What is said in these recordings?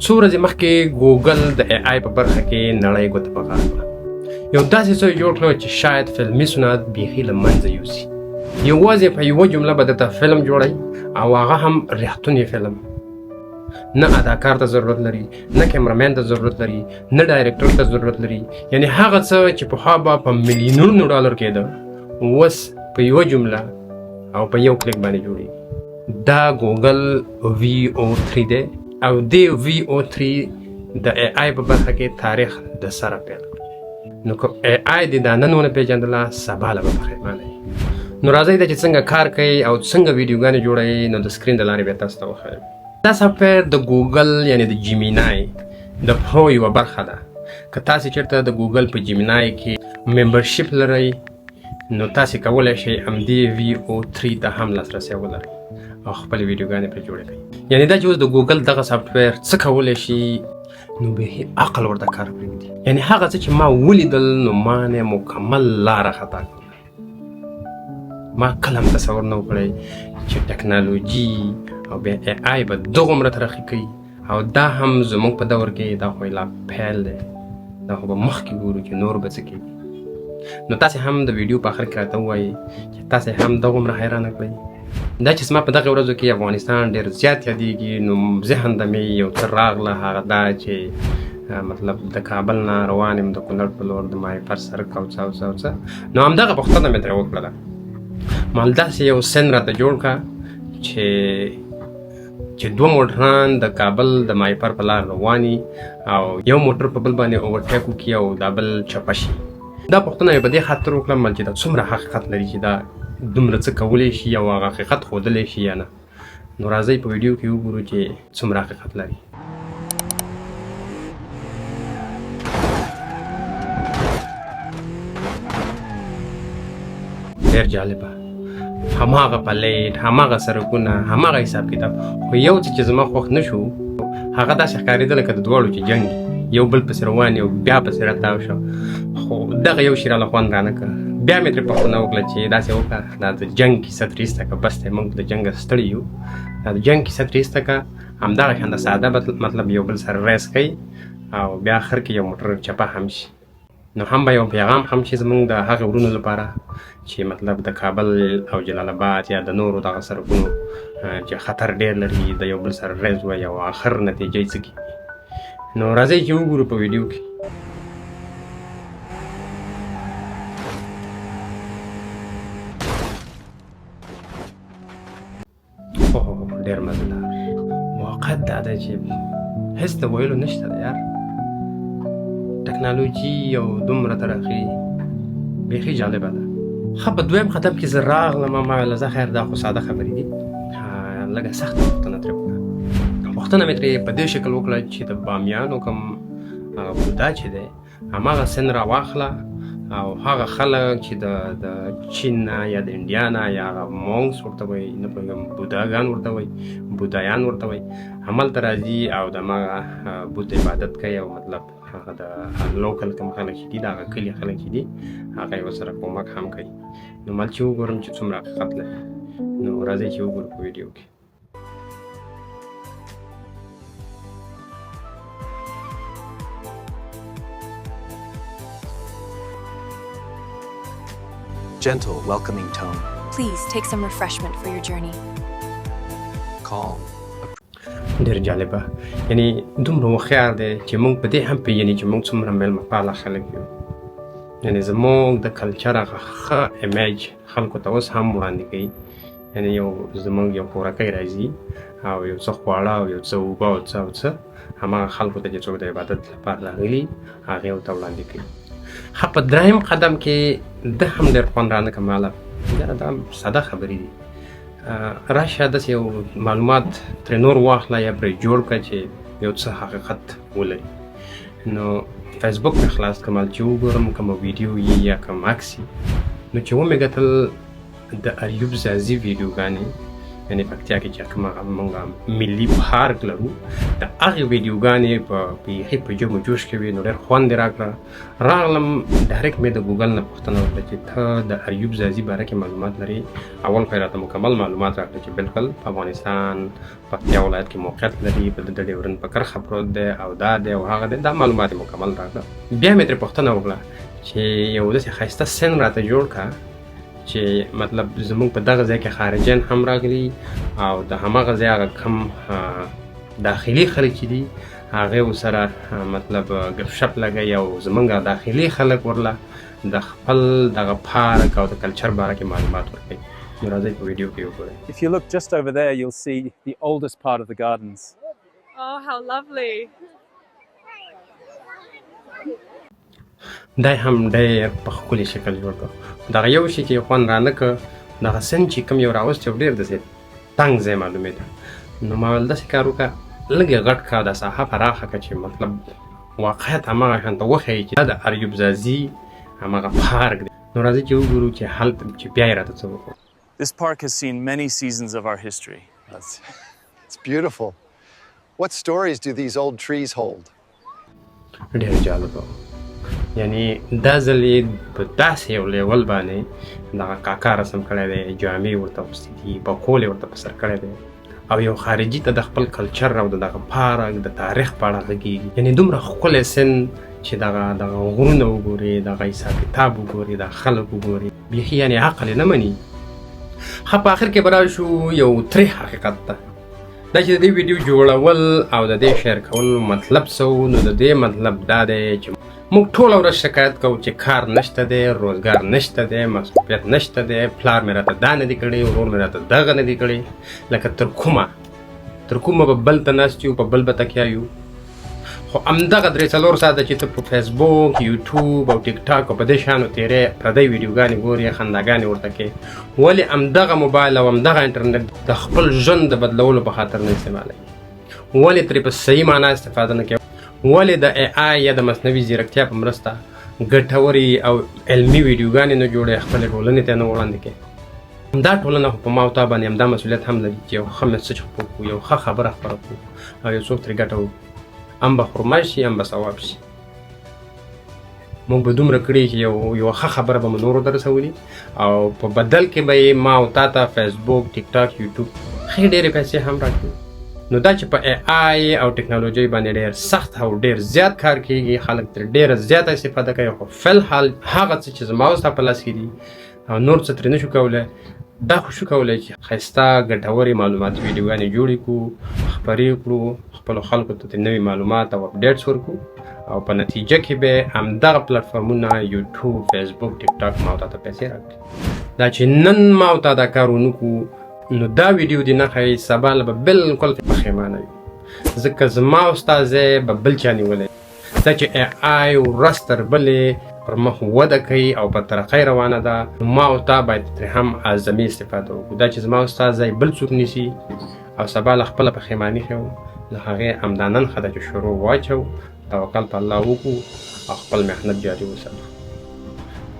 څو ورځې مخکې ګوګل د اے آی په برخه کې نړۍ ګوته په غاړه کړه. یو داسې څه جوړ کړو چې شاید فلمي صنعت بیخي له منځه یوسي. یوازې په یوه جمله به درته فلم جوړی او هغه هم ریښتونی فلم. نه اداکار ته ضرورت لري، نه کیمرامین ته ضرورت لري، نه ډایرکټر ته ضرورت لري. یعنی هغه څه چې پخوا به په میلیونونو ډالر کېده اوس په یوه جمله او په یو کلیک باندې جوړېږي. دا ګوګل VO3 دی او دې VO3 د اے آی په برخه کې تاریخ د سره پیل کړ. نو که اے آی دې دا نن ونه پېژندله سبا له به پښیمانه وي. نو راځئ دا چې څنګه کار کوي او څنګه ویډیوګانې جوړوي نو د سکرین د لارې بیا تاسو ته وښیم. دا سافټویر د ګوګل یعنی د جیمینای د پرو یوه برخه ده. که تاسې چېرته د ګوګل په جیمینای کې ممبرشپ لرئ نو تاسې کولی شئ همدې VO3 ته هم لاسرسی ولرئ او خپلې ویډیوګانې پرې جوړې کړئ. یعنی دا چې اوس د ګوګل دغه سافټویر څه کولی شي نو بیخي عقل ورته کار پرېږدي. یعنی هغه څه چې ما ولیدل نو ما نه مکمل لاره خطا کړه. ما کله هم تصور نه و کړی چې ټکنالوژي او بیا اے آی به دغومره ترقي کوي او دا هم زموږ په دور کې دا خو لا پیل دی. دا خو به مخکې ګورو چې نور به څه کېږي. نو تاسې هم د ویډیو په آخر کې راته ووایئ چې تاسې هم دغومره حیرانه کړئ. دا چې زما په دغه ورځو کې افغانستان ډېر زیات یادېږي نو ذهن ته مې یو څه راغله، هغه دا چې مطلب د کابل نه روان یم د کونړ په لور د مایپر سړک او څه او څه او څه. نو همدغه پوښتنه مې ترې وکړله. ما داسې یو سین راته جوړ کړه چې دوه موټران د کابل د مایپر په لار رواني او یو موټر په بل باندې اوورټیک وکړي او دا بل چپه شي. دا پوښتنه مې په دې خاطر وکړه چې دا څومره حقیقت لري چې دا دومره څه کولی شي او هغه حقیقت ښودلی شي یا نه. نو راځئ په ویډیو کې وګورو چې څومره حقیقت لري. ډېر جالبه، هماغه پلیټ، هماغه سړکونه، هماغه حساب کتاب. خو یو څه چې زما خوښ نه شو هغه داسې ښکارېده لکه د دواړو چې جنګ یو بل پسې روان یو بیا پسې راتاو شو. خو دغه یو شي راله خوند رانه کړه. بیا مې ترې پوښتنه وکړه چې داسې وکړه دا د جنګ کیسه ترې ایسته کړه. بس دی موږ د جنګه ستړي یو، دا د جنګ کیسه ترې ایسته کړه. همدغه شان د ساده مطلب یو بل سره ریس کوي او بیا آخر کې یو موټر چپه هم شي. نو هم به یو پیغام هم شي زموږ د هغه وروڼو لپاره چې مطلب د کابل او جلال آباد یا د نورو دغه سړکونو چې خطر ډېر لري د یو بل سره ریز وایي او آخر نتیجه یې څه کېږي. نو راځئ چې وګورو په ویډیو کې. ډېر مزهدار. واقعیت دا ده چې هېڅ د ویلو نشته ده یار. ټکنالوژي او دومره ترقي بیخي جالبه ده. ښه په دویم قدم کې زه راغلم ما ویل زه خیر دا خو ساده خبرې دي. لږه سخته پوښتنه ترې وکړه. پوښتنه مې ترې په دې شکل وکړه چې د بامیانو کوم بودا چې دی هماغه سن راواخله او هغه خلک چې د چین نه یا د انډیا نه یا هغه مونګس ورته وایي نه پوهېږم بوداګان ورته وایي بودایان ورته وایي هملته راځي او د هماغه بت عبادت کوي او مطلب هغه د لوکل کوم خلک چې دي د هغه کلي خلک چې دي هغه یې ورسره کومک هم کوي. نو مال چې وګورم چې څومره حقیقت لري نو راځئ چې وګورو په ویډیو کې. Gentle, welcoming tone. Please take some refreshment for your journey. Calm. ډېر جالبه. یعنی دومره هوښیار دی چې موږ په دې هم پېژني چې موږ څومره میلمه پاله خلک یو. یعنی زموږ د کلچر هغه ښه امیج خلکو ته اوس هم وړاندې کوي. یعنی یو زموږ یو کورکی راځي او یو څه خواړه او یو څه اوبه او څه او څه هماغه خلکو ته چې څوک د عبادت لپاره راغلي هغې ورته وړاندې کوي. ښه په دریم قدم کې ده هم ډېر خوند رانه کړه ماله یاره دا ساده خبرې دي. راشه داسې یو معلومات ترې نور واخله یا پرې جوړ کړه چې یو څه حقیقت ولري. نو فیسبوک مې خلاص کړه مال چې وګورم کومه ویډیو یي یا کوم عکس نو چې ومې کتل د ایوب ځاځي ویډیوګانې یعنی پکتیا کې چې کوم موږ ملي پارک لرو د هغې ویډیوګانې په بیخي په جم و جوش کې وي. نو ډېر خوند یې راکړه. راغلم ډایرکټ مې د ګوګل نه پوښتنه وکړه چې ته د ایوب ځاځي باره کې معلومات لري. اول خو یې راته مکمل معلومات راکړه چې بالکل په افغانستان پکتیا ولایت کې موقعیت لري، د ډیورند په کرښه پروت دی او دا دی او هغه دی. دا معلومات یې مکمل راکړه. بیا مې ترې پوښتنه وکړه چې یو داسې ښایسته سین راته جوړ کړه چې مطلب زمونږ په دغه ځای کې خارجیان هم راغلي او د هماغه ځای هغه کم داخلي خلک چې دي هغې ورسره مطلب ګپ شپ لګوي او زمونږ داخلي خلک ورله د خپل دغه پارک او د کلچر باره کې معلومات ورکوي. نو راځئ په ویډیو کې وګورئ. If you look just over there, you'll see the oldest part of the gardens. Oh, how lovely. دا هم ډېر په ښکلي شکل جوړ کړ. دغه یو شي چې خوند رانه کړ دغه سن چې کوم یو راوستی او ډېر داسې تنګ ځای معلومېده. نو ما ویل داسې کار وکړه لږ یې غټ کړه، دا ساحه پراخه کړه چې مطلب واقعیت هماغه شان ته وښیي چې دا د ایوب ځاځي هماغه پارک دی. نو راځئ چې وګورو چې هلته چې بیا یې راته څه وکړو. This park has seen many seasons of our history. It's beautiful. What stories do these old trees hold? ډېر جالبه و. یعنی دا ځل یې په داسې یو لیول باندې دغه کاکا رسم کړی دی، جامې ورته اغوستې دي، بقول یې ورته په سر کړی دی او یو خارجي ته د خپل کلچر او د دغه پارک د تاریخ په اړه غږېږي. یعنی دومره ښکلی سن چې دغه غرونه وګورې، دغه حساب کتاب وګورې، د خلک وګورې، بیخي یعنې عقل یې نه مني. ښه په آخر کې به راشو یو تریخ حقیقت ته، دا چې د دې ویډیو جوړول او د دې شیر کول مطلب څه و. نو د دې مطلب دا دی چې موږ ټوله ورځ شکایت کوو چې کار نشته دی، روزګار نشته دی، مصروفیت نشته دی، پلار مې راته دا نه دي کړی، ورور مې راته دغه نه دي کړی. لکه تر کومه به بل ته ناست یو، په بل به تکیا یو. خو همدغه 3-4 ساعته چې ته په فیسبوک، یوټیوب او ټیک ټاک او په دې شیانو تېرې پردۍ ویډیوګانې ګورې، خنداګانې ورته کوې، ولې همدغه موبایل او همدغه انټرنټ د خپل ژوند د بدلولو په خاطر نه استعمالوي؟ ولې ترې په صحیح معنا استفاده نه کوې؟ ولې د اے آی یا د مصنوعي ځیرکتیا په مرسته ګټورې او علمي ویډیوګانې نه جوړې، خپلې ټولنې ته نه وړاندې کوې؟ همدا ټولنه خو په ما او تا باندې همدا مسؤلیت هم لري چې یو ښه میسج خپور کړو، یو ښه خبره خپره کړو او یو څوک ترې ګټه وکړي. هم به خرما شي، هم به ثواب شي. موږ به دومره کړي چې یوه ښه خبره به مو نورو ته رسولي او په بدل کې به یې ما او تا ته فیسبوک، ټیک ټاک، یوټیوب ښې ډېرې پیسې هم راکړي. نو دا چې په اے آی او ټکنالوژۍ باندې ډېر سخت او ډېر زیات کار کېږي، خلک ترې ډېره زیاته استفاده کوي، خو فلحال هغه څه چې زما او ستا په لاس کې دي او نور څه ترې نشو کولی، دا خو شو کولی چې ښایسته ګټورې معلوماتي ویډیوګانې جوړې کړو، خپرې کړو، خپلو خلکو ته نوي معلومات او اپډیټس ورکړو او په نتیجه کې به همدغه پلټفارمونه یوټیوب، فیسبوک، ټیک ټاک ما او تا ته پیسې راکړي. دا چې نن ما او تا دا کار ونه کړو نو دا ویډیو دې نه ښایي، سبا له به بالکل پښیمانه وي، ځکه زما او ستا ځای به بل چا نیولی. دا چې اے آی ورځ تر بلې پر مخ وده کوي او په ترقۍ روانه ده، نو ما او تا باید ترې هم اعظمي استفاده وکړو. دا چې زما او ستا ځای بل څوک نیسي او سبا له خپله پښیماني ښیو، له هغې همدا نن ښه ده چې شروع واچو، توکل په الله وکړو او خپل محنت جاري وساتو.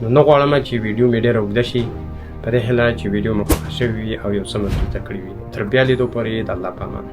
نو نه غواړم چې ویډیو مې ډېره اوږده شي، په دې هیله چې ویډیو مو خوښه شوې وي او یو څه مو زده کړي وي. تر بیا لیدو پورې د الله په امان.